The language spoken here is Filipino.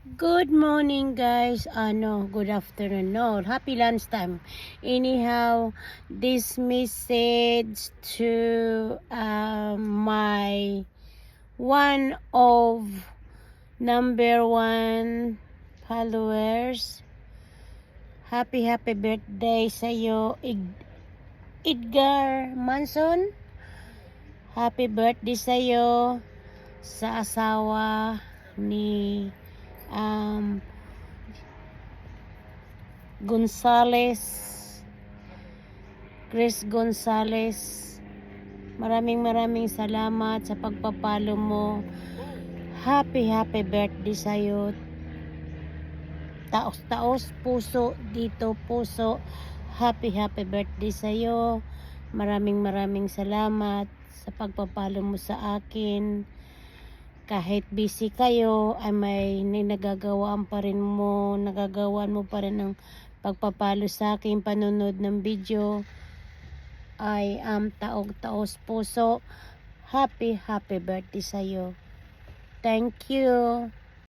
Good morning, guys. No, good afternoon. No, happy lunchtime. Anyhow, this message to my one of number one followers. Happy birthday sa'yo, Edgar Manson. Happy birthday sa'yo sa asawa ni Gonzales, Chris Gonzales. Maraming salamat sa pagpapalo mo. Happy birthday sa'yo. Taos puso dito, puso. Happy birthday sa'yo. Maraming salamat sa pagpapalo mo sa akin. Kahit busy kayo, ay may nagagawaan mo pa rin ng pagpapalo sa akin, panonood ng video. I am taos puso. Happy birthday sa'yo. Thank you.